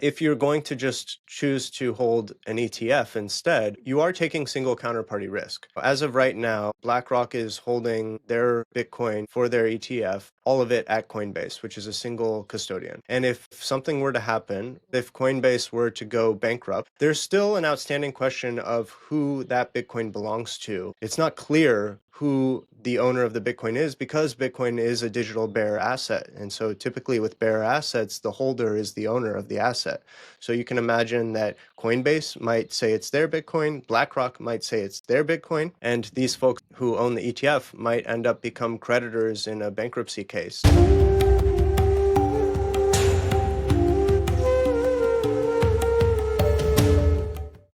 If you're going to just choose to hold an ETF instead, you are taking single counterparty risk. As of right now, BlackRock is holding their Bitcoin for their ETF, all of it at Coinbase, which is a single custodian. And if something were to happen, if Coinbase were to go bankrupt, there's still an outstanding question of who that Bitcoin belongs to. It's not clear who the owner of the Bitcoin is because Bitcoin is a digital bearer asset. And so typically with bearer assets, the holder is the owner of the asset. So you can imagine that Coinbase might say it's their Bitcoin, BlackRock might say it's their Bitcoin, and these folks who own the ETF might end up become creditors in a bankruptcy case.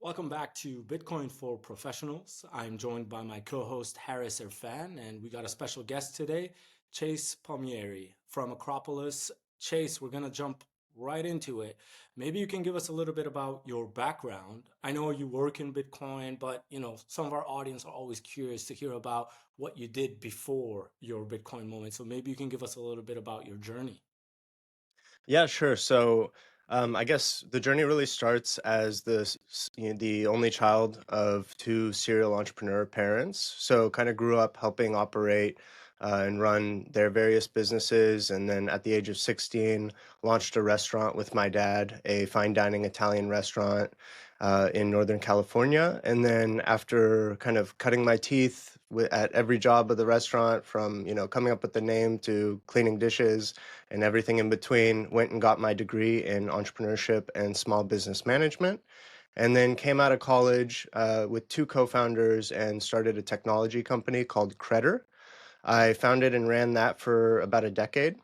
Welcome back to Bitcoin for Professionals. I'm joined by my co-host Harris Irfan, and we got a special guest today, Chase Palmieri from Acropolis. Chase, we're going to jump right into it. Maybe you can give us a little bit about your background. I know you work in Bitcoin, but some of our audience are always curious to hear about what you did before your Bitcoin moment. So maybe you can give us a little bit about your journey. Yeah, sure. So I guess the journey really starts as the only child of two serial entrepreneur parents. So kind of grew up helping operate and run their various businesses. And then at the age of 16, launched a restaurant with my dad, a fine dining Italian restaurant in Northern California. And then after kind of cutting my teeth at every job of the restaurant, from coming up with the name to cleaning dishes and everything in between, went and got my degree in entrepreneurship and small business management. And then came out of college with two co-founders and started a technology company called Cred. I founded and ran that for about a decade.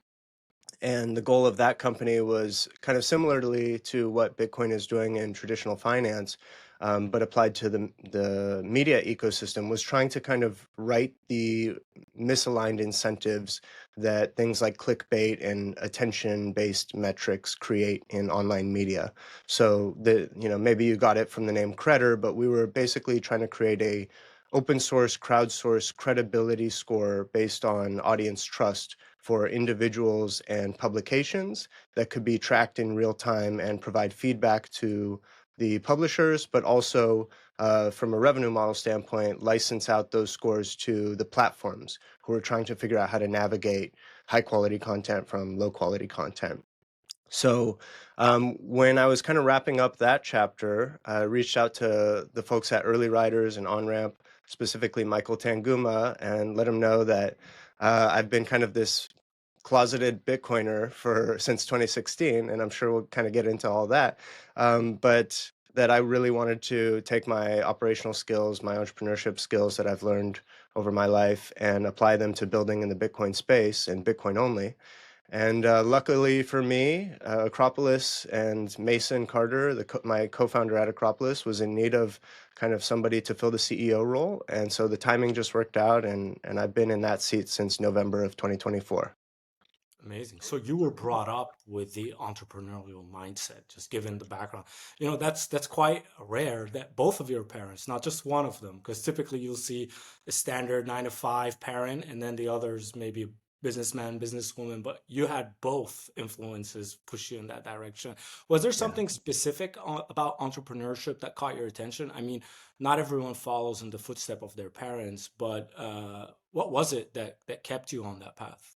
And the goal of that company was kind of similarly to what Bitcoin is doing in traditional finance, but applied to the media ecosystem, was trying to kind of right the misaligned incentives that things like clickbait and attention-based metrics create in online media. So maybe you got it from the name Credder, but we were basically trying to create a open source, crowdsourced credibility score based on audience trust for individuals and publications that could be tracked in real time and provide feedback to the publishers, but also from a revenue model standpoint, license out those scores to the platforms who are trying to figure out how to navigate high quality content from low quality content. So when I was kind of wrapping up that chapter, I reached out to the folks at Early Riders and Onramp, specifically Michael Tanguma, and let him know that I've been kind of this closeted Bitcoiner since 2016, and I'm sure we'll kind of get into all that. But that I really wanted to take my operational skills, my entrepreneurship skills that I've learned over my life, and apply them to building in the Bitcoin space and Bitcoin only. And luckily for me, Acropolis and Mason Carter, my co-founder at Acropolis, was in need of kind of somebody to fill the CEO role. And so the timing just worked out, and I've been in that seat since November of 2024. Amazing. So you were brought up with the entrepreneurial mindset, just given the background. That's quite rare that both of your parents, not just one of them, because typically you'll see a standard 9 to 5 parent, and then the others maybe a businessman, businesswoman, but you had both influences push you in that direction. Was there Yeah. something specific about entrepreneurship that caught your attention? I mean, not everyone follows in the footstep of their parents, but what was it that kept you on that path?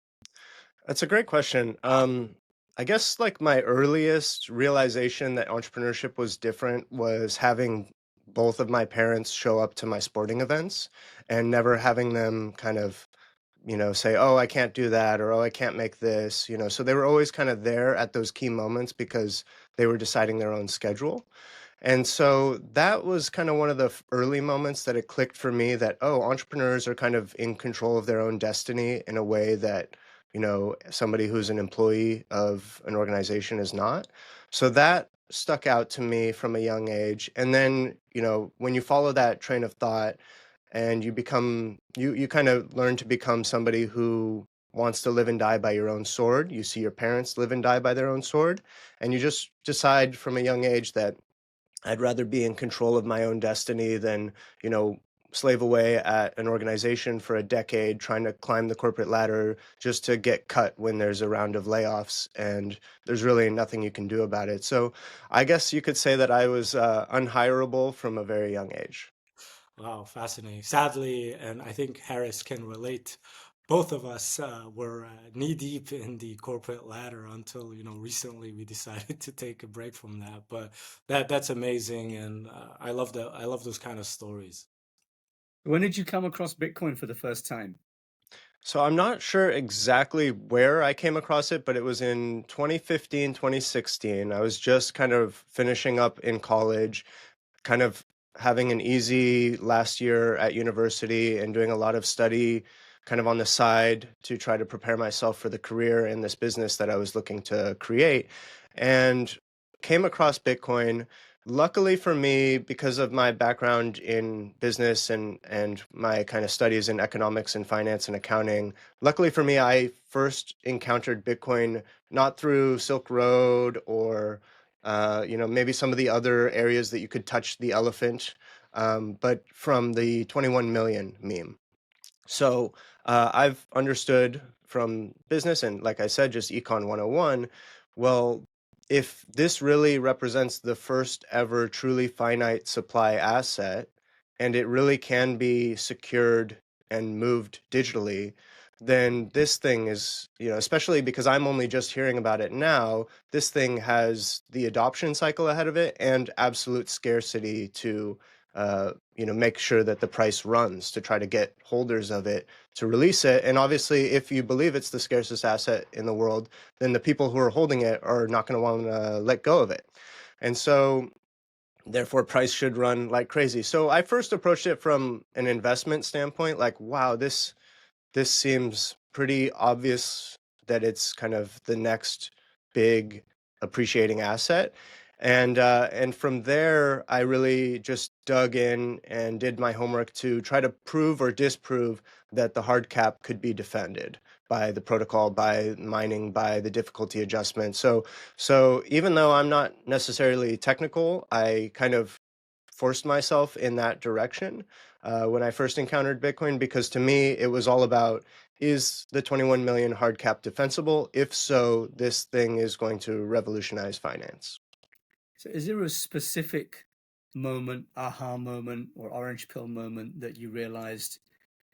That's a great question. I guess like my earliest realization that entrepreneurship was different was having both of my parents show up to my sporting events and never having them kind of, say, oh, I can't do that, or oh, I can't make this, So they were always kind of there at those key moments because they were deciding their own schedule. And so that was kind of one of the early moments that it clicked for me that, oh, entrepreneurs are kind of in control of their own destiny in a way that, somebody who's an employee of an organization is not. So that stuck out to me from a young age. And then, when you follow that train of thought and you kind of learn to become somebody who wants to live and die by your own sword. You see your parents live and die by their own sword. And you just decide from a young age that I'd rather be in control of my own destiny than, slave away at an organization for a decade, trying to climb the corporate ladder just to get cut when there's a round of layoffs, and there's really nothing you can do about it. So I guess you could say that I was unhireable from a very young age. Wow, fascinating. Sadly, and I think Harris can relate, both of us were knee deep in the corporate ladder until, recently we decided to take a break from that. But that's amazing, and I love those kind of stories. When did you come across Bitcoin for the first time? So I'm not sure exactly where I came across it, but it was in 2015, 2016. I was just kind of finishing up in college, kind of having an easy last year at university and doing a lot of study kind of on the side to try to prepare myself for the career in this business that I was looking to create, and came across Bitcoin. Luckily for me, because of my background in business and my kind of studies in economics and finance and accounting, luckily for me, I first encountered Bitcoin not through Silk Road or maybe some of the other areas that you could touch the elephant, but from the 21 million meme. So I've understood from business and, like I said, just Econ 101. Well, if this really represents the first ever truly finite supply asset, and it really can be secured and moved digitally, then this thing is, especially because I'm only just hearing about it now, this thing has the adoption cycle ahead of it and absolute scarcity to make sure that the price runs to try to get holders of it to release it. And obviously, if you believe it's the scarcest asset in the world, then the people who are holding it are not going to want to let go of it. And so, therefore, price should run like crazy. So I first approached it from an investment standpoint, like, wow, this seems pretty obvious that it's kind of the next big appreciating asset. And from there, I really just dug in and did my homework to try to prove or disprove that the hard cap could be defended by the protocol, by mining, by the difficulty adjustment. So even though I'm not necessarily technical, I kind of forced myself in that direction when I first encountered Bitcoin, because to me, it was all about, is the 21 million hard cap defensible? If so, this thing is going to revolutionize finance. So is there a specific moment, aha moment, or orange pill moment that you realized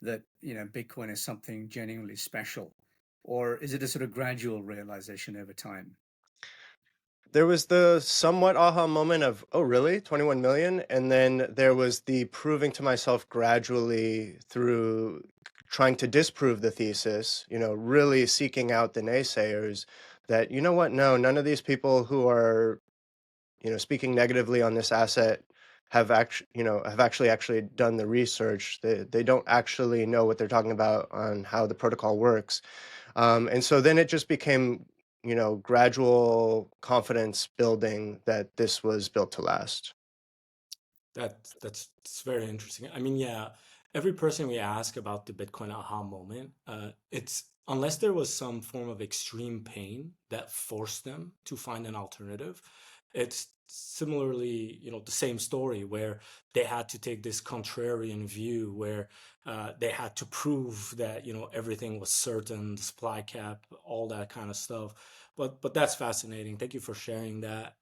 that, Bitcoin is something genuinely special? Or is it a sort of gradual realization over time? There was the somewhat aha moment of, oh, really? 21 million? And then there was the proving to myself gradually through trying to disprove the thesis, really seeking out the naysayers that, you know what? No, none of these people who are, speaking negatively on this asset have actually done the research. They don't actually know what they're talking about on how the protocol works. And so then it just became, gradual confidence building that this was built to last. That's very interesting. I mean, yeah, every person we ask about the Bitcoin aha moment, it's unless there was some form of extreme pain that forced them to find an alternative, it's similarly, the same story where they had to take this contrarian view where they had to prove that, everything was certain, the supply cap, all that kind of stuff. But that's fascinating. Thank you for sharing that.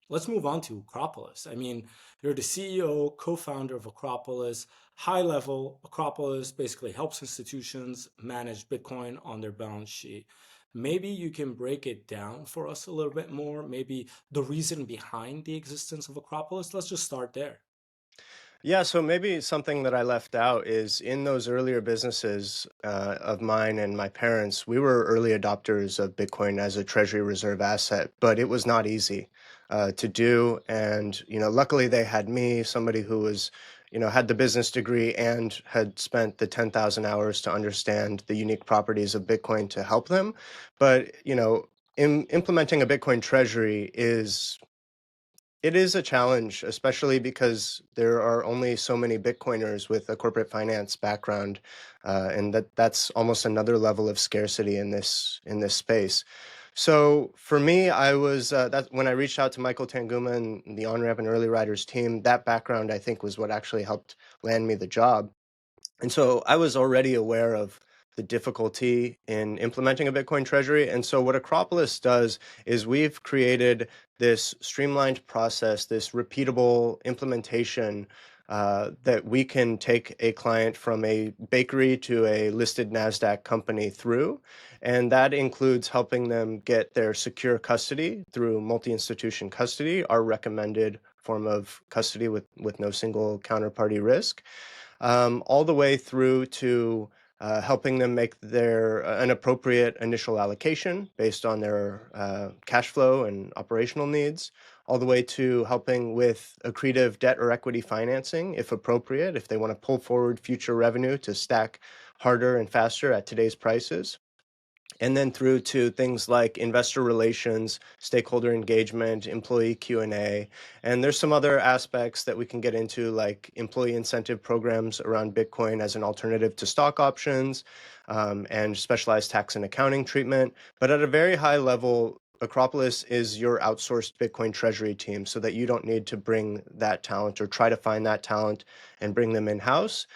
Let's move on to Acropolis. I mean, you're the CEO, co-founder of Acropolis. High level, Acropolis basically helps institutions manage Bitcoin on their balance sheet. Maybe you can break it down for us a little bit more, maybe the reason behind the existence of Acropolis. Let's just start there. Yeah, so maybe something that I left out is in those earlier businesses of mine and my parents, we were early adopters of Bitcoin as a treasury reserve asset, but it was not easy to do. And, luckily they had me, somebody who was, had the business degree and had spent the 10,000 hours to understand the unique properties of Bitcoin to help them. But, implementing a Bitcoin treasury it is a challenge, especially because there are only so many Bitcoiners with a corporate finance background, and that's almost another level of scarcity in this space. So for me, I was that when I reached out to Michael Tanguma and the Onramp and Early Riders team, that background I think was what actually helped land me the job. And so I was already aware of the difficulty in implementing a Bitcoin treasury. And so what Acropolis does is we've created this streamlined process, this repeatable implementation that we can take a client from a bakery to a listed NASDAQ company through. And that includes helping them get their secure custody through multi-institution custody, our recommended form of custody with no single counterparty risk, all the way through to helping them make their an appropriate initial allocation based on their cash flow and operational needs, all the way to helping with accretive debt or equity financing, if appropriate, if they want to pull forward future revenue to stack harder and faster at today's prices, and then through to things like investor relations, stakeholder engagement, employee Q&A. And there's some other aspects that we can get into, like employee incentive programs around Bitcoin as an alternative to stock options, and specialized tax and accounting treatment. But at a very high level, Acropolis is your outsourced Bitcoin treasury team, so that you don't need to bring that talent or try to find that talent and bring them in-house.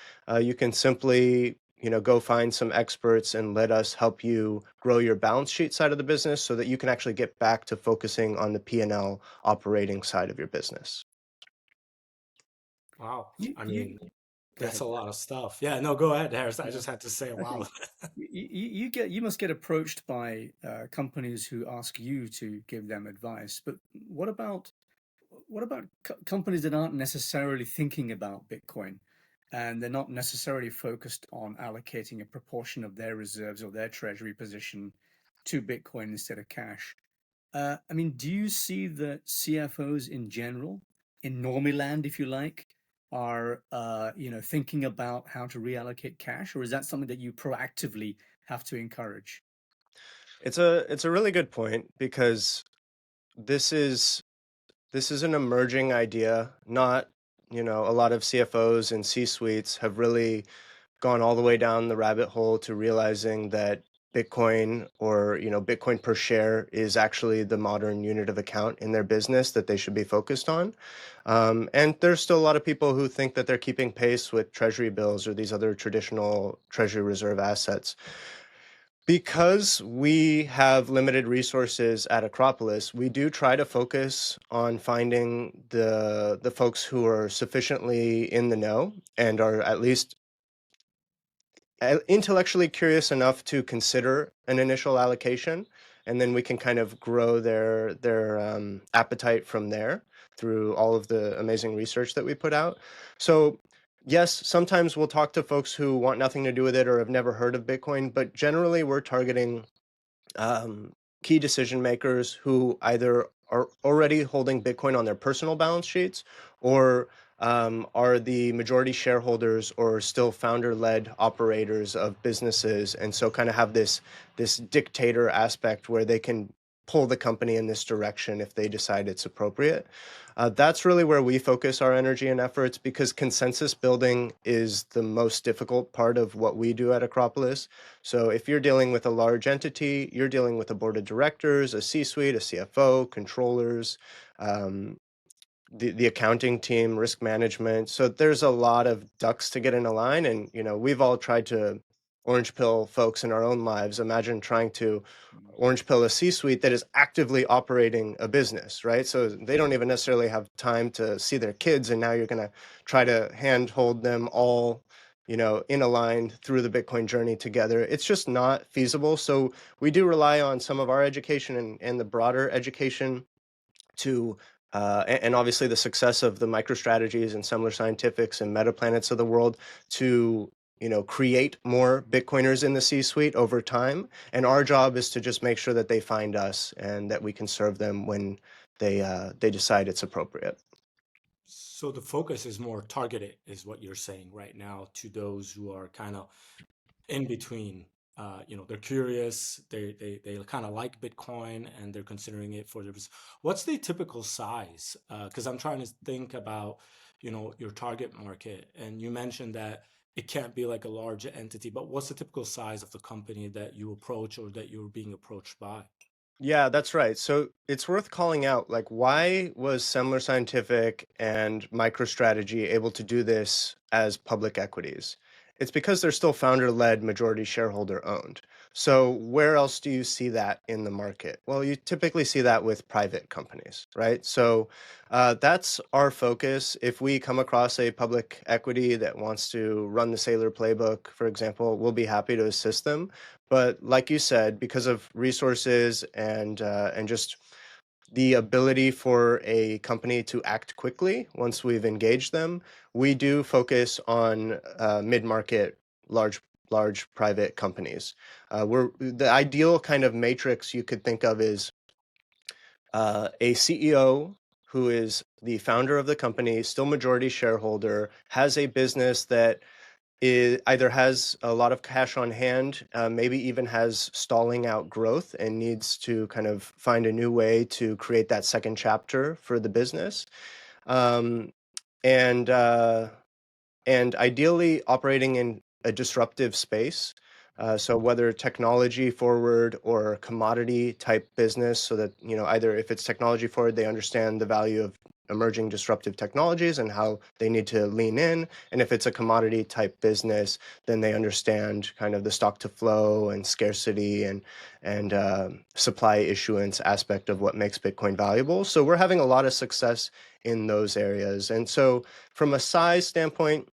You can simply go find some experts and let us help you grow your balance sheet side of the business so that you can actually get back to focusing on the P&L operating side of your business. Wow. You, I you mean, go that's ahead. a lot of stuff. Yeah, no, go ahead, Harris. I Yeah. just had to say, wow. Okay. You must get approached by companies who ask you to give them advice. But what about companies that aren't necessarily thinking about Bitcoin, and they're not necessarily focused on allocating a proportion of their reserves or their treasury position to Bitcoin instead of cash? I mean, do you see that CFOs in general, in normie land, if you like, are thinking about how to reallocate cash, or is that something that you proactively have to encourage? It's a really good point, because this is this is an emerging idea. Not, a lot of CFOs and C-suites have really gone all the way down the rabbit hole to realizing that Bitcoin, or Bitcoin per share, is actually the modern unit of account in their business that they should be focused on. And there's still a lot of people who think that they're keeping pace with treasury bills or these other traditional treasury reserve assets. Because we have limited resources at Acropolis, we do try to focus on finding the folks who are sufficiently in the know and are at least intellectually curious enough to consider an initial allocation, and then we can kind of grow their appetite from there through all of the amazing research that we put out. So yes, sometimes we'll talk to folks who want nothing to do with it or have never heard of Bitcoin, but generally we're targeting um, key decision makers who either are already holding Bitcoin on their personal balance sheets, or are the majority shareholders or still founder-led operators of businesses, and so kind of have this dictator aspect where they can pull the company in this direction if they decide it's appropriate. That's really where we focus our energy and efforts, because consensus building is the most difficult part of what we do at Acropolis. So if you're dealing with a large entity, you're dealing with a board of directors, a C-suite, a CFO, controllers, um, the accounting team, risk management. So there's a lot of ducks to get in a line, and we've all tried to orange pill folks in our own lives. Imagine trying to orange pill a C-suite that is actively operating a business, right? So they don't even necessarily have time to see their kids, and now you're going to try to handhold them all, in a line through the Bitcoin journey together. It's just not feasible. So we do rely on some of our education and the broader education to and obviously the success of the MicroStrategies and Semler Scientifics and MetaPlanets of the world to create more Bitcoiners in the C-suite over time. And our job is to just make sure that they find us and that we can serve them when they decide it's appropriate. So the focus is more targeted, is what you're saying right now, to those who are kind of in between. They're curious, they kind of like Bitcoin, and they're considering it for their business. What's the typical size? Because I'm trying to think about, your target market, and you mentioned that it can't be like a large entity, but what's the typical size of the company that you approach or that you're being approached by? Yeah, that's right. So it's worth calling out, like, why was Semler Scientific and MicroStrategy able to do this as public equities? It's because they're still founder-led, majority shareholder owned. So where else do you see that in the market? Well, you typically see that with private companies, right? So that's our focus. If we come across a public equity that wants to run the Sailor playbook, for example, we'll be happy to assist them. But like you said, because of resources and just the ability for a company to act quickly once we've engaged them, we do focus on mid-market, large private companies. We're the ideal kind of matrix you could think of is a CEO who is the founder of the company, still majority shareholder, has a business that either has a lot of cash on hand, maybe even has stalling out growth and needs to kind of find a new way to create that second chapter for the business. Um, and ideally operating in a disruptive space. So whether technology forward or commodity type business, so that, either if it's technology forward, they understand the value of emerging disruptive technologies and how they need to lean in. And if it's a commodity type business, then they understand kind of the stock to flow and scarcity and supply issuance aspect of what makes Bitcoin valuable. So we're having a lot of success in those areas. And so from a size standpoint,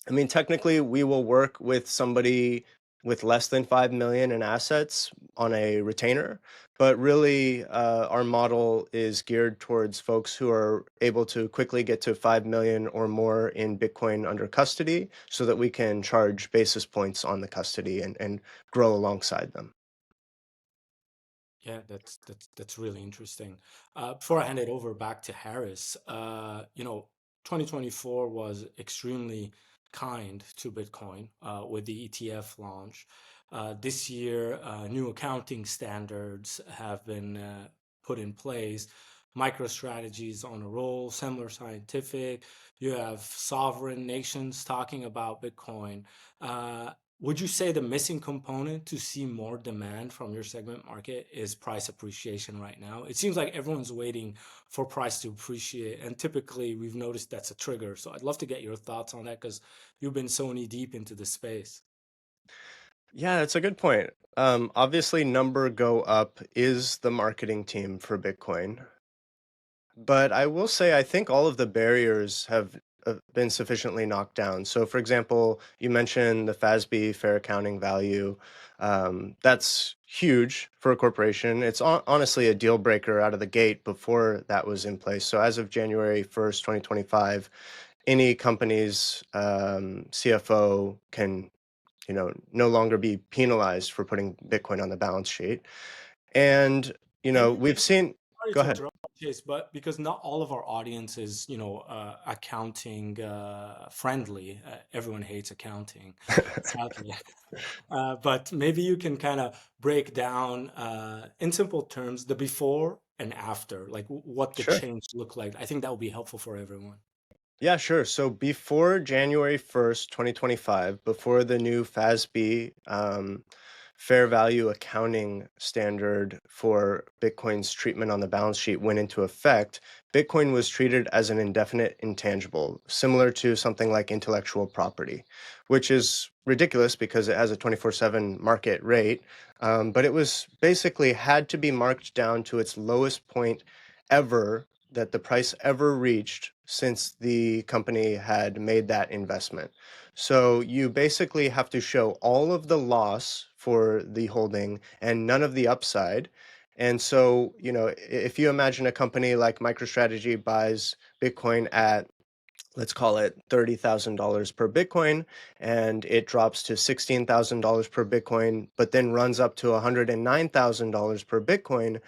I mean, technically, we will work with somebody with less than 5 million in assets on a retainer, but really, our model is geared towards folks who are able to quickly get to 5 million or more in Bitcoin under custody so that we can charge basis points on the custody and grow alongside them. Yeah, that's really interesting. Before I hand it over back to Harris, 2024 was extremely kind to Bitcoin with the ETF launch. This year, new accounting standards have been put in place. MicroStrategy is on a roll, Semler Scientific. You have sovereign nations talking about Bitcoin. Uh, would you say the missing component to see more demand from your segment market is price appreciation right now? It seems like everyone's waiting for price to appreciate, and typically we've noticed that's a trigger. So I'd love to get your thoughts on that because you've been so knee deep into the space. Yeah, that's a good point. Obviously, number go up is the marketing team for Bitcoin. But I will say, I think all of the barriers have been sufficiently knocked down. So, for example, you mentioned the FASB fair accounting value. That's huge for a corporation. It's honestly a deal breaker out of the gate before that was in place. So, as of January 1st, 2025, any company's CFO can, no longer be penalized for putting Bitcoin on the balance sheet. And, we've And seen, sorry go to ahead. interrupt, Chase, but because not all of our audience is, accounting friendly. Everyone hates accounting, sadly. But maybe you can kind of break down, in simple terms, the before and after, like what the Sure. change looked like. I think that would be helpful for everyone. Yeah, sure. So before January 1st, 2025, before the new FASB fair value accounting standard for Bitcoin's treatment on the balance sheet went into effect, Bitcoin was treated as an indefinite intangible, similar to something like intellectual property, which is ridiculous because it has a 24/7 market rate. But it was basically had to be marked down to its lowest point ever that the price ever reached since the company had made that investment. So you basically have to show all of the loss for the holding and none of the upside. And so, if you imagine a company like MicroStrategy buys Bitcoin at, let's call it $30,000 per Bitcoin, and it drops to $16,000 per Bitcoin, but then runs up to $109,000 per Bitcoin,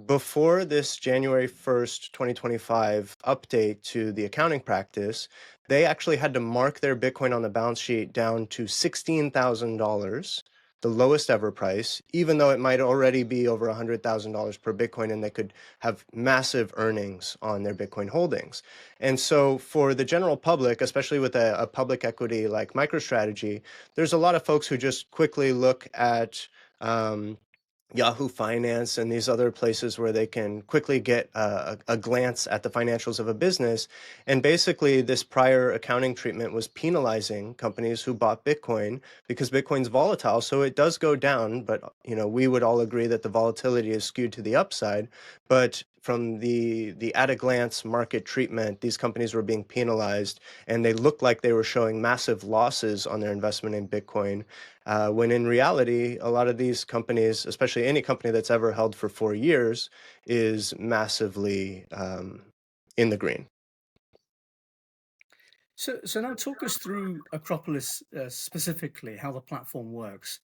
before this January 1st, 2025 update to the accounting practice, they actually had to mark their Bitcoin on the balance sheet down to $16,000, the lowest ever price, even though it might already be over $100,000 per Bitcoin and they could have massive earnings on their Bitcoin holdings. And so for the general public, especially with a public equity like MicroStrategy, there's a lot of folks who just quickly look at, um, Yahoo Finance and these other places where they can quickly get a glance at the financials of a business. And basically, this prior accounting treatment was penalizing companies who bought Bitcoin because Bitcoin's volatile. So it does go down, but we would all agree that the volatility is skewed to the upside. But from the at a glance market treatment, these companies were being penalized, and they looked like they were showing massive losses on their investment in Bitcoin. When in reality, a lot of these companies, especially any company that's ever held for 4 years, is massively in the green. So now talk us through Acropolis specifically, how the platform works.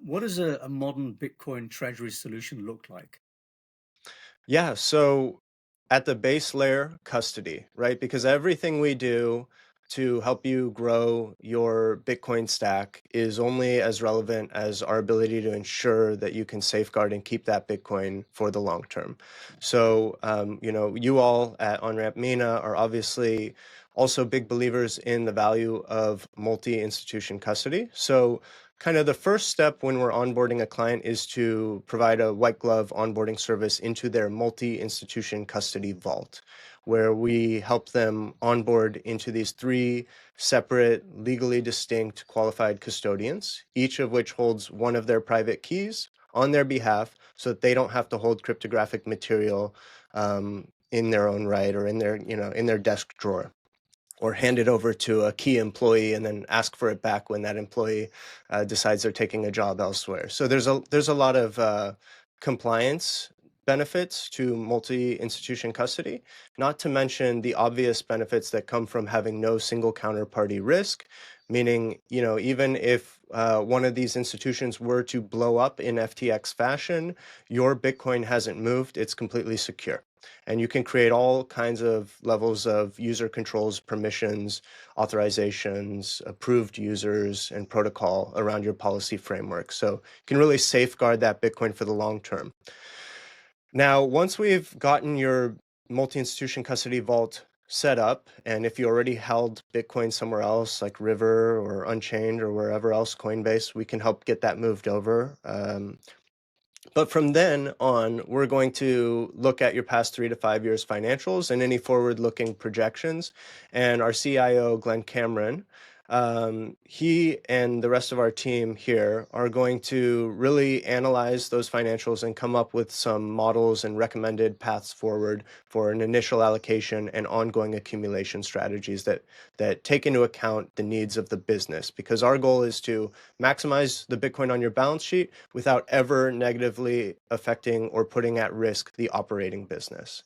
What does a modern Bitcoin treasury solution look like? Yeah, so at the base layer, custody, right? Because everything we do to help you grow your Bitcoin stack is only as relevant as our ability to ensure that you can safeguard and keep that Bitcoin for the long term. So, you all at Onramp Mina are obviously also big believers in the value of multi-institution custody. So kind of the first step when we're onboarding a client is to provide a white glove onboarding service into their multi-institution custody vault, where we help them onboard into these three separate, legally distinct qualified custodians, each of which holds one of their private keys on their behalf so that they don't have to hold cryptographic material in their own right or in their desk drawer, or hand it over to a key employee and then ask for it back when that employee decides they're taking a job elsewhere. So there's a lot of compliance benefits to multi-institution custody, not to mention the obvious benefits that come from having no single counterparty risk, meaning, even if one of these institutions were to blow up in FTX fashion, your Bitcoin hasn't moved, it's completely secure. And you can create all kinds of levels of user controls, permissions, authorizations, approved users, and protocol around your policy framework. So you can really safeguard that Bitcoin for the long term. Now, once we've gotten your multi-institution custody vault set up, and if you already held Bitcoin somewhere else, like River or Unchained or wherever else, Coinbase, we can help get that moved over. But from then on, we're going to look at your past 3 to 5 years financials and any forward-looking projections. And our CIO, Glenn Cameron, he and the rest of our team here are going to really analyze those financials and come up with some models and recommended paths forward for an initial allocation and ongoing accumulation strategies that take into account the needs of the business. Because our goal is to maximize the Bitcoin on your balance sheet without ever negatively affecting or putting at risk the operating business.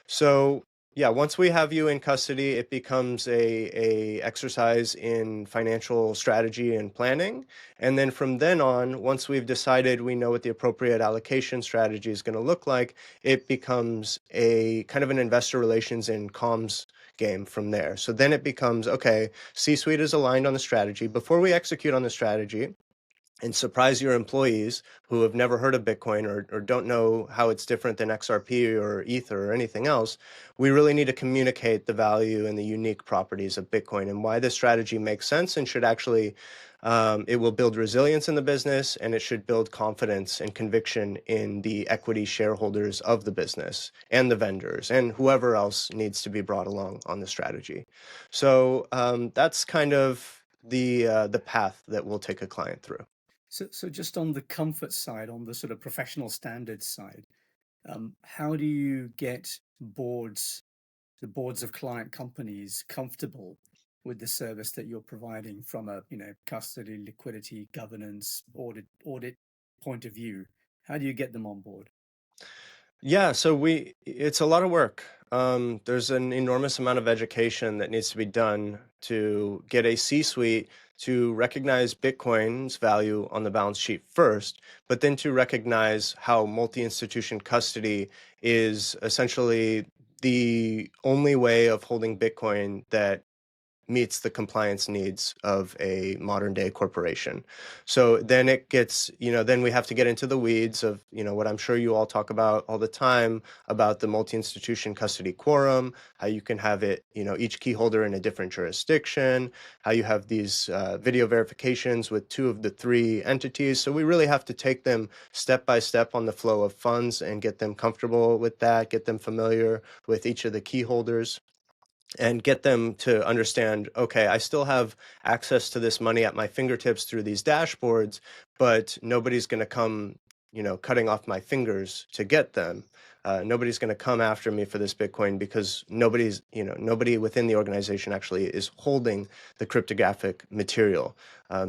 So yeah, once we have you in custody, it becomes a exercise in financial strategy and planning. And then from then on, once we've decided we know what the appropriate allocation strategy is going to look like, it becomes a kind of an investor relations and comms game from there. So then it becomes, okay, C-suite is aligned on the strategy. Before we execute on the strategy, and surprise your employees who have never heard of Bitcoin or don't know how it's different than XRP or Ether or anything else, we really need to communicate the value and the unique properties of Bitcoin and why this strategy makes sense and should actually, it will build resilience in the business, and it should build confidence and conviction in the equity shareholders of the business and the vendors and whoever else needs to be brought along on the strategy. So that's kind of the path that we'll take a client through. So just on the comfort side, on the sort of professional standards side, how do you get the boards of client companies comfortable with the service that you're providing from a custody, liquidity, governance, audit point of view? How do you get them on board? Yeah, so it's a lot of work. There's an enormous amount of education that needs to be done to get a C-suite to recognize Bitcoin's value on the balance sheet first, but then to recognize how multi-institution custody is essentially the only way of holding Bitcoin that meets the compliance needs of a modern day corporation. So then it gets, then we have to get into the weeds of, what I'm sure you all talk about all the time about the multi-institution custody quorum, how you can have it, each key holder in a different jurisdiction, how you have these video verifications with 2 of the 3 entities. So we really have to take them step by step on the flow of funds and get them comfortable with that, get them familiar with each of the key holders, and get them to understand, okay, I still have access to this money at my fingertips through these dashboards, but nobody's going to come, cutting off my fingers to get them. Nobody's going to come after me for this Bitcoin because nobody within the organization actually is holding the cryptographic material.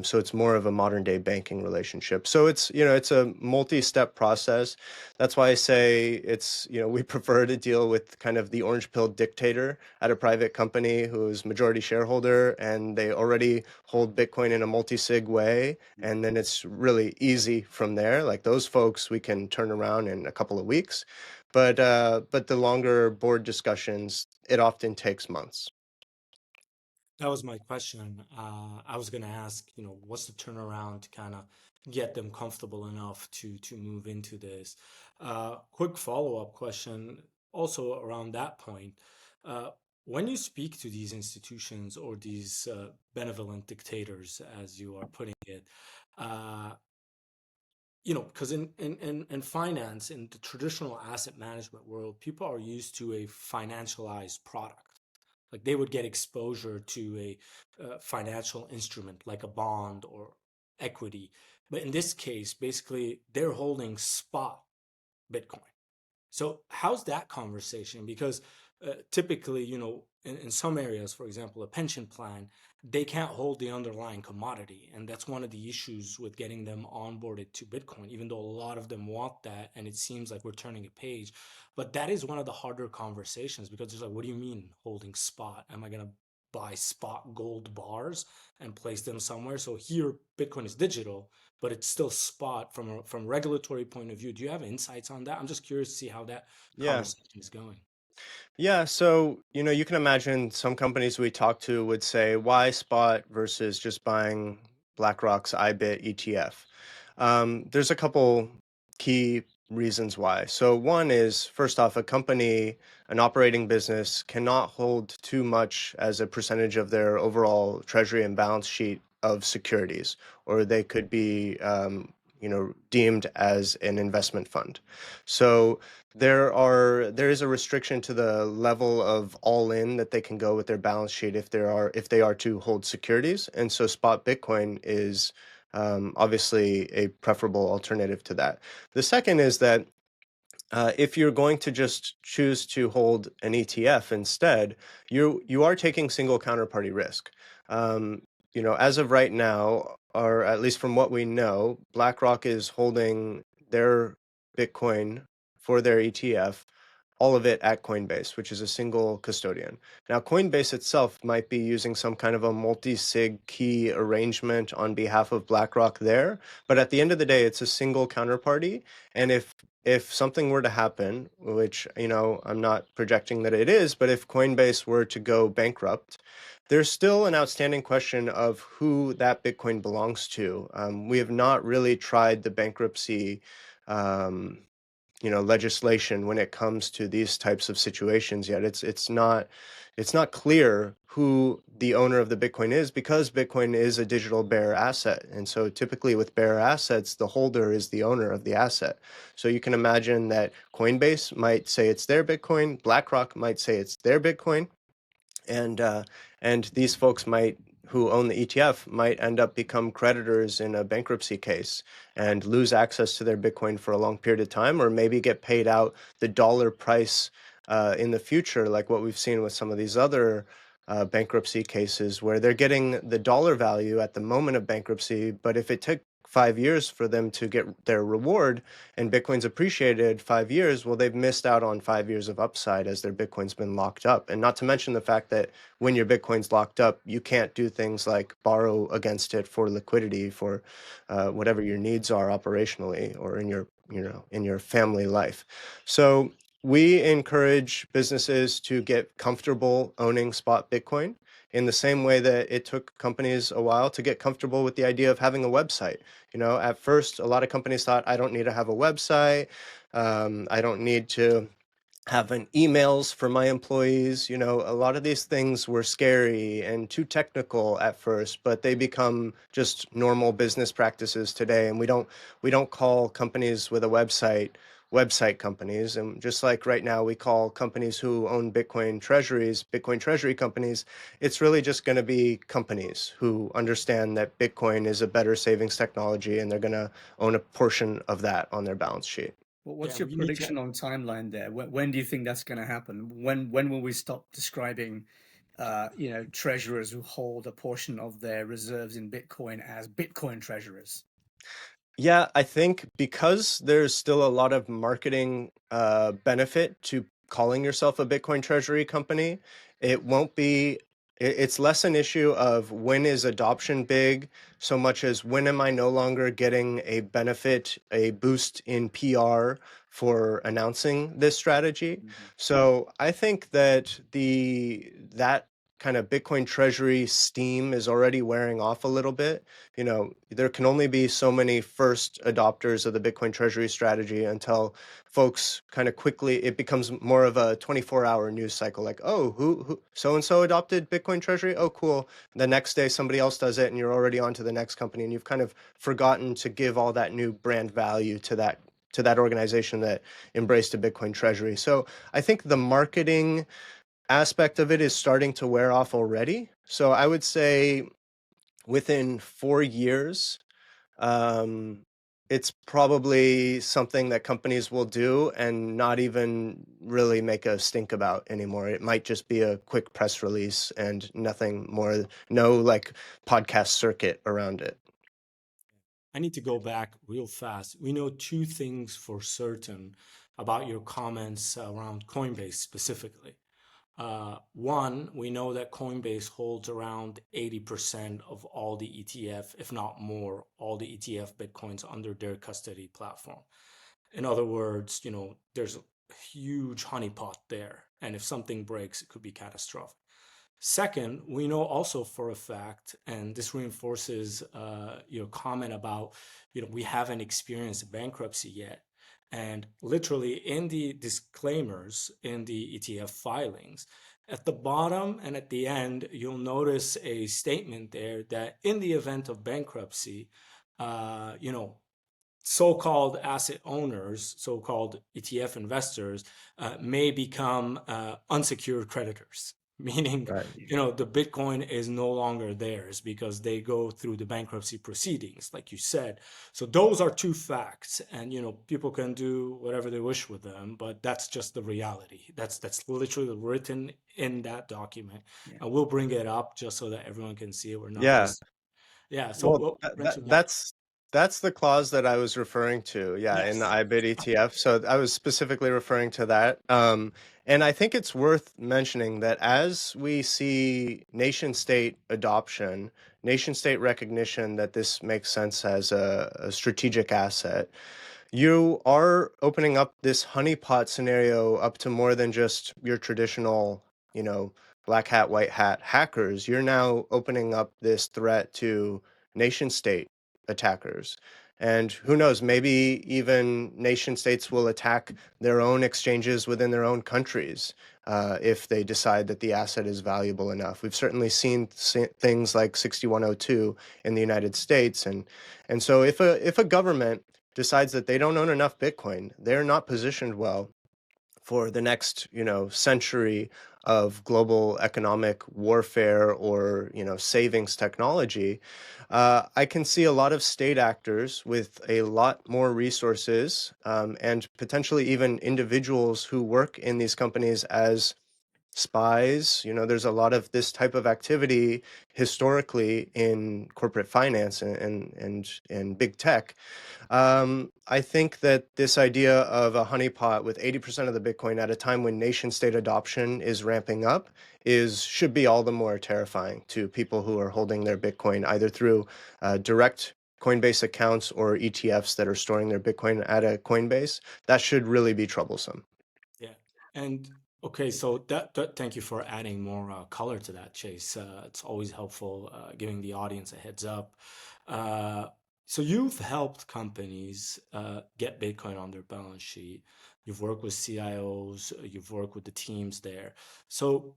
So it's more of a modern day banking relationship. So it's a multi-step process. That's why I say we prefer to deal with kind of the orange pill dictator at a private company who's majority shareholder and they already hold Bitcoin in a multi-sig way. And then it's really easy from there. Like those folks, we can turn around in a couple of weeks. But the longer board discussions, it often takes months. That was my question. I was going to ask, what's the turnaround to kind of get them comfortable enough to move into this? Quick follow-up question, also around that point. When you speak to these institutions or these benevolent dictators, as you are putting it, because in finance, in the traditional asset management world, people are used to a financialized product. Like they would get exposure to a financial instrument like a bond or equity. But in this case, basically, they're holding spot Bitcoin. So how's that conversation? Because typically, in some areas, for example, a pension plan, they can't hold the underlying commodity. And that's one of the issues with getting them onboarded to Bitcoin, even though a lot of them want that. And it seems like we're turning a page. But that is one of the harder conversations because it's like, what do you mean holding spot? Am I going to buy spot gold bars and place them somewhere? So here, Bitcoin is digital, but it's still spot from a regulatory point of view. Do you have insights on that? I'm just curious to see how that Yeah. conversation is going. Yeah, so you can imagine some companies we talk to would say, why spot versus just buying BlackRock's IBIT ETF? There's a couple key reasons why. So one is, first off, an operating business cannot hold too much as a percentage of their overall treasury and balance sheet of securities, or they could be deemed as an investment fund. So there is a restriction to the level of all in that they can go with their balance sheet if they are to hold securities. And so spot Bitcoin is obviously a preferable alternative to that. The second is that if you're going to just choose to hold an ETF instead, you are taking single counterparty risk. As of right now, or at least from what we know, BlackRock is holding their Bitcoin for their ETF, all of it at Coinbase, which is a single custodian. Now, Coinbase itself might be using some kind of a multi-sig key arrangement on behalf of BlackRock there, but at the end of the day, it's a single counterparty. And if something were to happen, which, I'm not projecting that it is, but if Coinbase were to go bankrupt, there's still an outstanding question of who that Bitcoin belongs to. We have not really tried the bankruptcy, legislation when it comes to these types of situations yet. It's not clear who the owner of the Bitcoin is because Bitcoin is a digital bearer asset. And so typically with bearer assets, the holder is the owner of the asset. So you can imagine that Coinbase might say it's their Bitcoin, BlackRock might say it's their Bitcoin, and these folks who own the ETF might end up become creditors in a bankruptcy case and lose access to their Bitcoin for a long period of time, or maybe get paid out the dollar price in the future, like what we've seen with some of these other bankruptcy cases where they're getting the dollar value at the moment of bankruptcy, but if it took 5 years for them to get their reward and Bitcoin's appreciated 5 years, well, they've missed out on 5 years of upside as their Bitcoin's been locked up. And not to mention the fact that when your Bitcoin's locked up, you can't do things like borrow against it for liquidity for whatever your needs are operationally or in your family life. So we encourage businesses to get comfortable owning spot Bitcoin. in the same way that it took companies a while to get comfortable with the idea of having a website. At first, a lot of companies thought, I don't need to have a website. I don't need to having emails for my employees. A lot of these things were scary and too technical at first, but they become just normal business practices today. And we don't call companies with a website companies. And just like right now we call companies who own Bitcoin treasuries Bitcoin treasury companies, it's really just going to be companies who understand that Bitcoin is a better savings technology, and they're going to own a portion of that on their balance sheet. What's Yeah, your we need to. prediction on timeline there? When do you think that's going to happen? When will we stop describing, treasurers who hold a portion of their reserves in Bitcoin as Bitcoin treasurers? Yeah, I think because there's still a lot of marketing benefit to calling yourself a Bitcoin treasury company, it won't be, it's less an issue of when is adoption big, so much as when am I no longer getting a benefit, a boost in PR for announcing this strategy. Mhm. So I think that that kind of Bitcoin treasury steam is already wearing off a little bit. There can only be so many first adopters of the Bitcoin treasury strategy until folks kind of quickly, it becomes more of a 24-hour news cycle. Like, oh, who so and so adopted Bitcoin treasury? Oh, cool. The next day somebody else does it, and you're already on to the next company, and you've kind of forgotten to give all that new brand value to that organization that embraced a Bitcoin treasury. So I think the marketing aspect of it is starting to wear off already. So I would say within 4 years, um, it's probably something that companies will do and not even really make a stink about anymore. It might just be a quick press release and nothing more, no like podcast circuit around it. I need to go back real fast. We know two things for certain about your comments around Coinbase specifically. One, we know that Coinbase holds around 80% of all the ETF, if not more, all the ETF Bitcoins under their custody platform. In other words, there's a huge honeypot there. And if something breaks, it could be catastrophic. Second, we know also for a fact, and this reinforces your comment about, we haven't experienced bankruptcy yet. And literally in the disclaimers in the ETF filings, at the bottom and at the end, you'll notice a statement there that in the event of bankruptcy, uh, you know, so-called asset owners, so-called ETF investors, may become unsecured creditors, meaning, Right. the Bitcoin is no longer theirs because they go through the bankruptcy proceedings, like you said. So those are two facts, and people can do whatever they wish with them, but that's just the reality. That's literally written in that document, Yeah. and we'll bring it up just so that everyone can see it. We're not Yeah. just, yeah. So Well, what you mentioned, yeah. that's the clause that I was referring to. Yeah, in the Yes. IBIT ETF. So I was specifically referring to that. And I think it's worth mentioning that as we see nation state adoption, nation state recognition that this makes sense as a strategic asset, you are opening up this honeypot scenario up to more than just your traditional, black hat, white hat hackers. You're now opening up this threat to nation state attackers. And who knows, maybe even nation states will attack their own exchanges within their own countries if they decide that the asset is valuable enough. We've certainly seen things like 6102 in the United States. And so if a government decides that they don't own enough Bitcoin, they're not positioned well for the next, century of global economic warfare or, savings technology. I can see a lot of state actors with a lot more resources and potentially even individuals who work in these companies as spies. There's a lot of this type of activity historically in corporate finance and big tech. I think that this idea of a honeypot with 80% of the Bitcoin at a time when nation state adoption is ramping up should be all the more terrifying to people who are holding their Bitcoin either through direct Coinbase accounts or ETFs that are storing their Bitcoin at a Coinbase. That should really be troublesome. Yeah. And Okay, so thank you for adding more color to that, Chase. It's always helpful giving the audience a heads up. Uh, so you've helped companies get Bitcoin on their balance sheet. You've worked with CIOs, you've worked with the teams there. So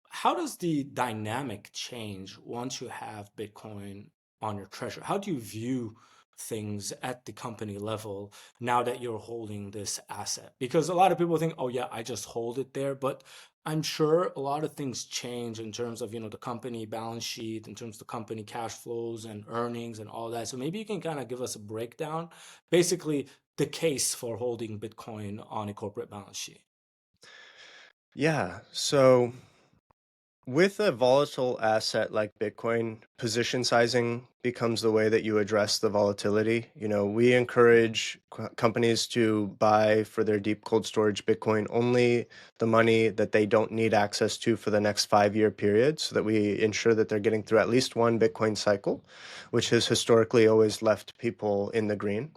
how does the dynamic change once you have Bitcoin on your treasure? How do you view things at the company level now that you're holding this asset? Because a lot of people think, oh yeah, I just hold it there, but I'm sure a lot of things change in terms of, the company balance sheet, in terms of the company cash flows and earnings and all that. So maybe you can kind of give us a breakdown, basically the case for holding Bitcoin on a corporate balance sheet. Yeah. So with a volatile asset like Bitcoin, position sizing becomes the way that you address the volatility. We encourage companies to buy for their deep cold storage Bitcoin only the money that they don't need access to for the next 5-year period, so that we ensure that they're getting through at least one Bitcoin cycle, which has historically always left people in the green.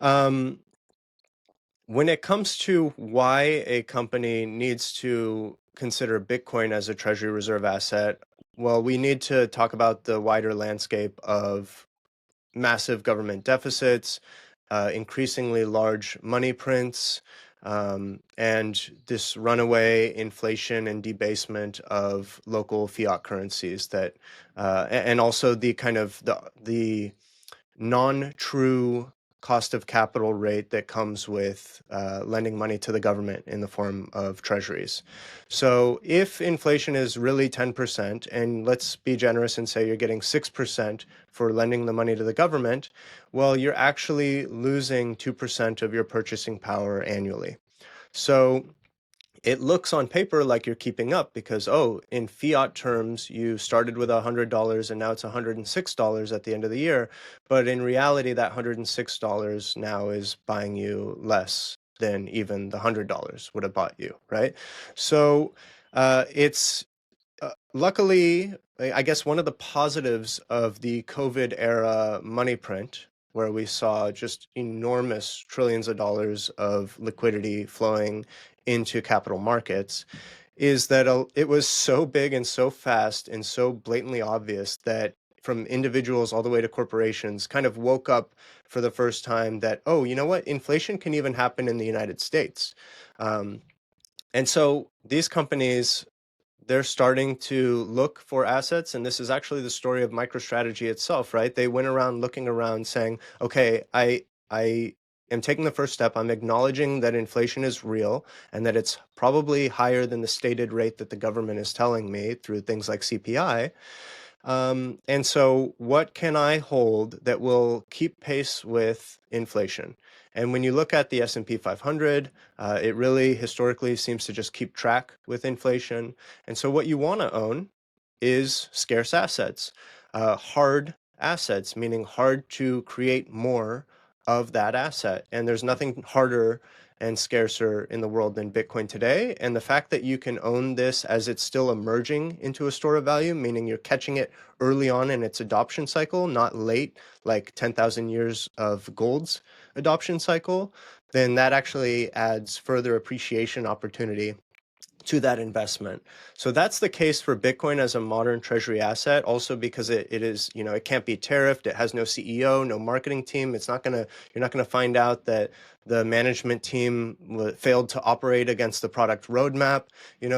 Um, when it comes to why a company needs to consider Bitcoin as a treasury reserve asset, well, we need to talk about the wider landscape of massive government deficits, increasingly large money prints, and this runaway inflation and debasement of local fiat currencies and also the kind of the non-true cost of capital rate that comes with lending money to the government in the form of treasuries. So if inflation is really 10%, and let's be generous and say you're getting 6% for lending the money to the government, well, you're actually losing 2% of your purchasing power annually. So it looks on paper like you're keeping up because, oh, in fiat terms, you started with $100 and now it's $106 at the end of the year. But in reality, that $106 now is buying you less than even the $100 would have bought you, right? So it's luckily, I guess one of the positives of the COVID era money print, where we saw just enormous trillions of dollars of liquidity flowing into capital markets, is that it was so big and so fast and so blatantly obvious that from individuals all the way to corporations kind of woke up for the first time that, oh, you know what, inflation can even happen in the United States. Um, and so these companies, they're starting to look for assets, and this is actually the story of MicroStrategy itself, right? They went around looking around saying, okay, I am taking the first step. I'm acknowledging that inflation is real and that it's probably higher than the stated rate that the government is telling me through things like CPI. And so what can I hold that will keep pace with inflation? And when you look at the S&P 500, it really historically seems to just keep track with inflation. And so what you want to own is scarce assets, hard assets, meaning hard to create more of that asset. And there's nothing harder and scarcer in the world than Bitcoin today. And the fact that you can own this as it's still emerging into a store of value, meaning you're catching it early on in its adoption cycle, not late, like 10,000 years of gold's adoption cycle, then that actually adds further appreciation opportunity to that investment. So that's the case for Bitcoin as a modern treasury asset, also because it is, it can't be tariffed. It has no CEO, no marketing team. You're not gonna find out that the management team failed to operate against the product roadmap.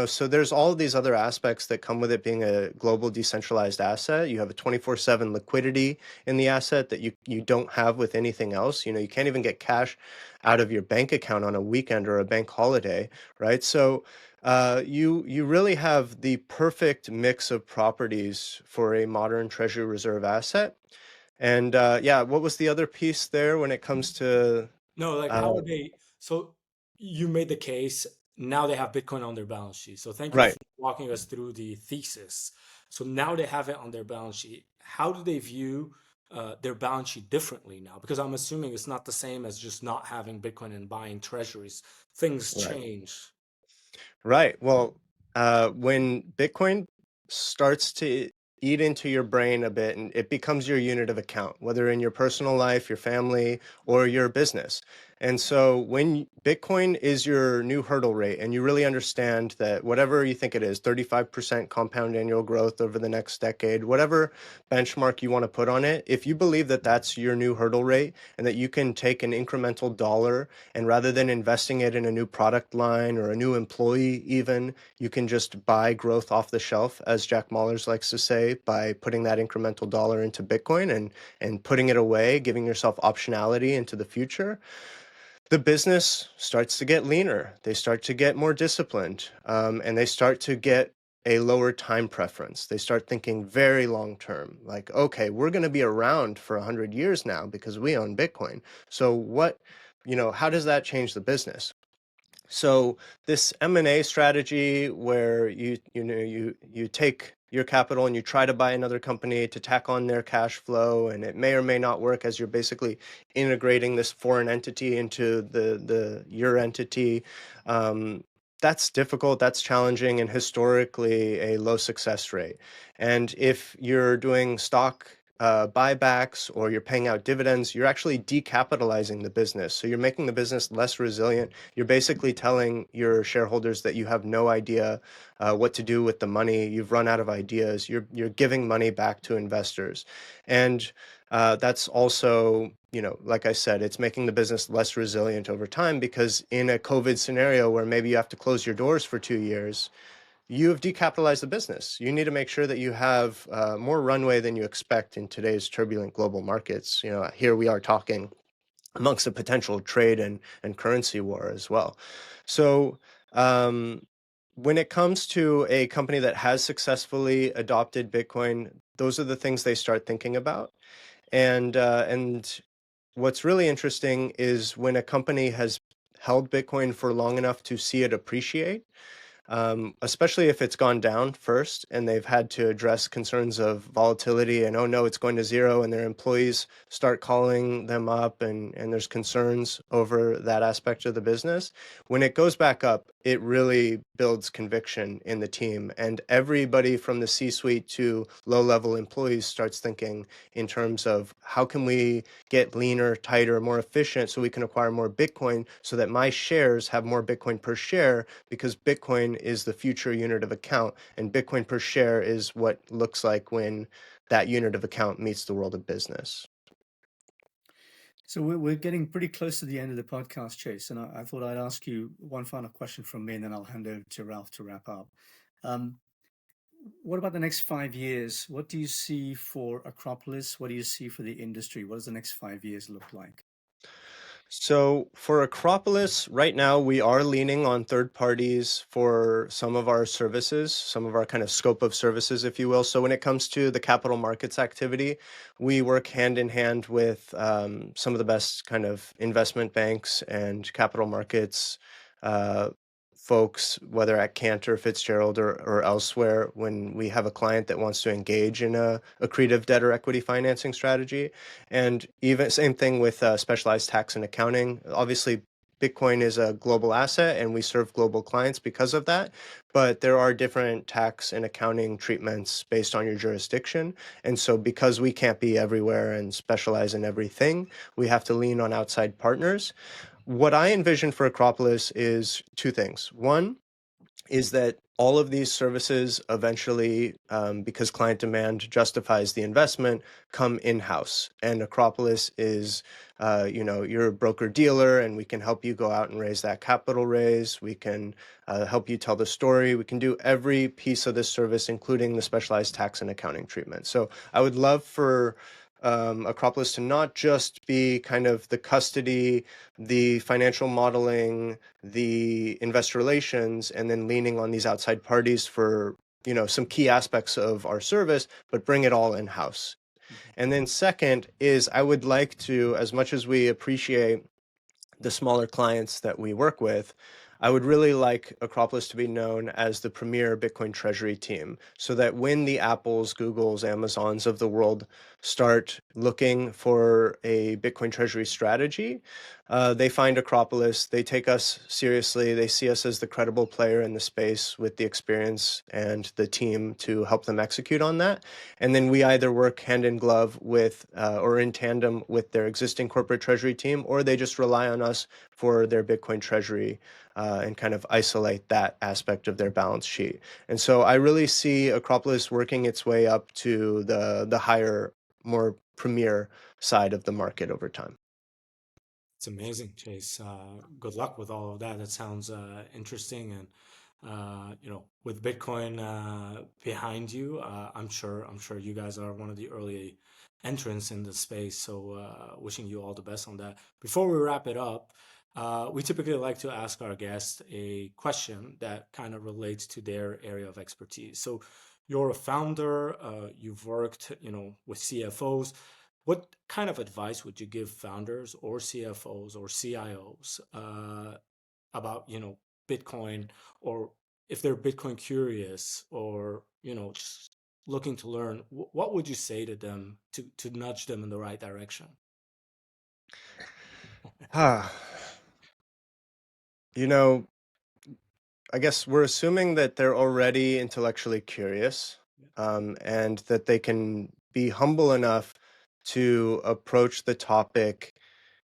So there's all of these other aspects that come with it being a global decentralized asset. You have a 24/7 liquidity in the asset that you don't have with anything else. You can't even get cash out of your bank account on a weekend or a bank holiday, right? So you really have the perfect mix of properties for a modern treasury reserve asset. And yeah, what was the other piece there when it comes to No, like uh, how are they? So you made the case. Now they have Bitcoin on their balance sheet. So thank you right? for walking us through the thesis. So now they have it on their balance sheet. How do they view their balance sheet differently now? Because I'm assuming it's not the same as just not having Bitcoin and buying treasuries. Things Right. change. Right. Well, when Bitcoin starts to eat into your brain a bit and it becomes your unit of account, whether in your personal life, your family, or your business. And so when Bitcoin is your new hurdle rate and you really understand that whatever you think it is, 35% compound annual growth over the next decade, whatever benchmark you want to put on it, if you believe that that's your new hurdle rate and that you can take an incremental dollar and rather than investing it in a new product line or a new employee even, you can just buy growth off the shelf, as Jack Mallers likes to say, by putting that incremental dollar into Bitcoin and putting it away, giving yourself optionality into the future, the business starts to get leaner. They start to get more disciplined, and they start to get a lower time preference. They start thinking very long term, like, okay, we're going to be around for 100 years now because we own Bitcoin. So how does that change the business? So this M&A strategy where you take your capital and you try to buy another company to tack on their cash flow, and it may or may not work as you're basically integrating this foreign entity into your entity. That's difficult, that's challenging, and historically a low success rate. And if you're doing stock buybacks or you're paying out dividends, you're actually decapitalizing the business. So you're making the business less resilient. You're basically telling your shareholders that you have no idea what to do with the money. You've run out of ideas. You're giving money back to investors. And that's also, like I said, it's making the business less resilient over time because in a COVID scenario where maybe you have to close your doors for 2 years, you have decapitalized the business. You need to make sure that you have more runway than you expect in today's turbulent global markets. Here we are talking amongst a potential trade and currency war as well. So when it comes to a company that has successfully adopted Bitcoin, those are the things they start thinking about. And what's really interesting is when a company has held Bitcoin for long enough to see it appreciate, especially if it's gone down first and they've had to address concerns of volatility and, oh no, it's going to zero, and their employees start calling them up and there's concerns over that aspect of the business. When it goes back up, it really builds conviction in the team, and everybody from the C-suite to low-level employees starts thinking in terms of how can we get leaner, tighter, more efficient so we can acquire more Bitcoin so that my shares have more Bitcoin per share, because Bitcoin is the future unit of account, and Bitcoin per share is what looks like when that unit of account meets the world of business. So we're getting pretty close to the end of the podcast, Chase, and I thought I'd ask you one final question from me, and then I'll hand over to Ralph to wrap up. What about the next 5 years? What do you see for Acropolis? What do you see for the industry? What does the next 5 years look like? So for Acropolis, right now we are leaning on third parties for some of our services, some of our kind of scope of services, if you will. So when it comes to the capital markets activity, we work hand in hand with some of the best kind of investment banks and capital markets folks, whether at Cantor, Fitzgerald, or elsewhere, when we have a client that wants to engage in a accretive debt or equity financing strategy. And even same thing with specialized tax and accounting. Obviously, Bitcoin is a global asset and we serve global clients because of that, but there are different tax and accounting treatments based on your jurisdiction. And so because we can't be everywhere and specialize in everything, we have to lean on outside partners. What I envision for Acropolis is two things. One is that all of these services eventually, because client demand justifies the investment, come in-house. And Acropolis is, you're a broker dealer, and we can help you go out and raise that capital raise. We can help you tell the story. We can do every piece of this service, including the specialized tax and accounting treatment. So I would love for Acropolis to not just be kind of the custody, the financial modeling, the investor relations, and then leaning on these outside parties for, some key aspects of our service, but bring it all in-house. And then second is I would like to, as much as we appreciate the smaller clients that we work with, I would really like Acropolis to be known as the premier Bitcoin treasury team, so that when the Apples, Googles, Amazons of the world start looking for a Bitcoin treasury strategy, they find Acropolis, they take us seriously, they see us as the credible player in the space with the experience and the team to help them execute on that. And then we either work hand in glove with or in tandem with their existing corporate treasury team, or they just rely on us for their Bitcoin treasury and kind of isolate that aspect of their balance sheet. And so I really see Acropolis working its way up to the higher, more premier side of the market over time. It's amazing, Chase. Good luck with all of that. That sounds interesting, and with Bitcoin behind you, I'm sure you guys are one of the early entrants in the space. So, wishing you all the best on that. Before we wrap it up, we typically like to ask our guests a question that kind of relates to their area of expertise. So, you're a founder. You've worked, with CFOs. What kind of advice would you give founders or CFOs or CIOs about, Bitcoin, or if they're Bitcoin curious, or, just looking to learn, what would you say to them to nudge them in the right direction? Ah, you know, I guess we're assuming that they're already intellectually curious, and that they can be humble enough to approach the topic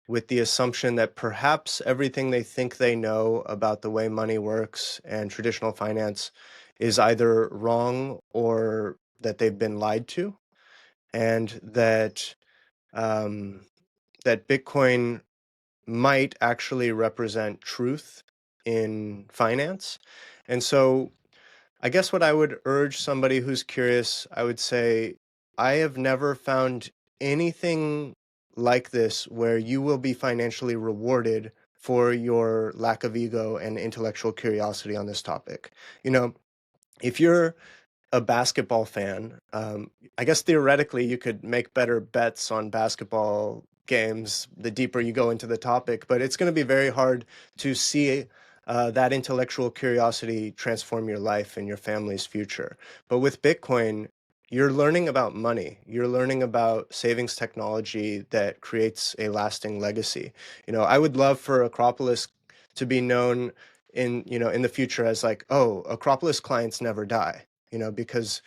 with the assumption that perhaps everything they think they know about the way money works and traditional finance is either wrong or that they've been lied to, and um, that Bitcoin might actually represent truth in finance. And so I guess what I would urge somebody who's curious, I would say, I have never found anything like this where you will be financially rewarded for your lack of ego and intellectual curiosity on this topic. You know, if you're a basketball fan, I guess theoretically you could make better bets on basketball games the deeper you go into the topic, but it's going to be very hard to see that intellectual curiosity transform your life and your family's future. But with Bitcoin, you're learning about money. You're learning about savings technology that creates a lasting legacy. I would love for Acropolis to be known in the future as like, oh, Acropolis clients never die, because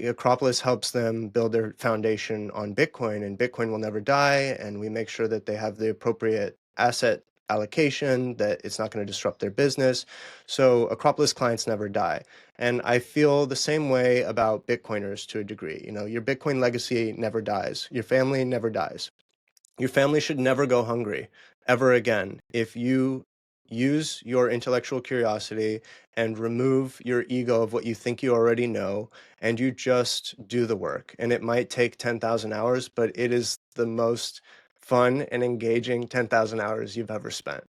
Acropolis helps them build their foundation on Bitcoin, and Bitcoin will never die. And we make sure that they have the appropriate asset allocation, that it's not going to disrupt their business. So Acropolis clients never die. And I feel the same way about Bitcoiners to a degree. Your Bitcoin legacy never dies. Your family never dies. Your family should never go hungry ever again if you use your intellectual curiosity and remove your ego of what you think you already know, and you just do the work. And it might take 10,000 hours, but it is the most fun and engaging 10,000 hours you've ever spent.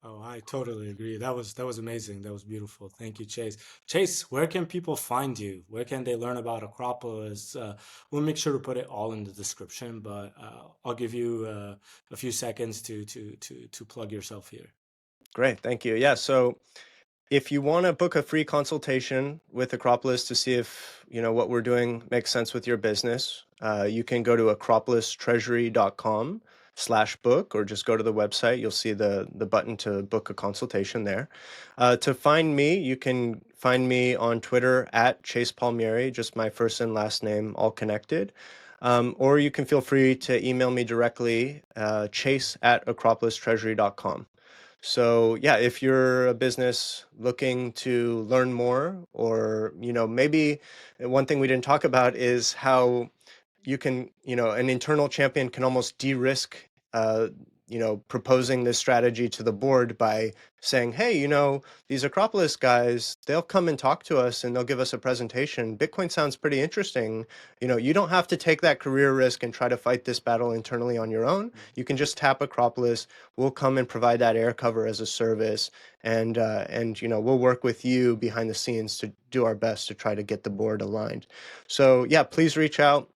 Oh, I totally agree. That was amazing. That was beautiful. Thank you, Chase. Chase, where can people find you? Where can they learn about Acropolis? We'll make sure to put it all in the description, but I'll give you a few seconds to plug yourself here. Great, thank you. Yeah, so if you want to book a free consultation with Acropolis to see if what we're doing makes sense with your business, you can go to acropolistreasury.com/book, or just go to the website. You'll see the button to book a consultation there. To find me, you can find me on Twitter at Chase Palmieri, just my first and last name, all connected. Or you can feel free to email me directly, chase@acropolistreasury.com. So yeah, if you're a business looking to learn more, or maybe one thing we didn't talk about is how you can, an internal champion can almost de-risk, proposing this strategy to the board by saying, hey, these Acropolis guys, they'll come and talk to us and they'll give us a presentation. Bitcoin sounds pretty interesting. You don't have to take that career risk and try to fight this battle internally on your own. You can just tap Acropolis. We'll come and provide that air cover as a service, and we'll work with you behind the scenes to do our best to try to get the board aligned. So yeah, please reach out.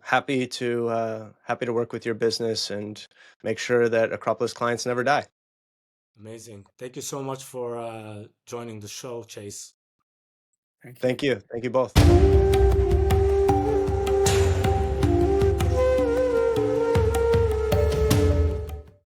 Happy to work with your business and make sure that Acropolis clients never die. Amazing. Thank you so much for joining the show, Chase. Thank you. Thank you. Thank you both.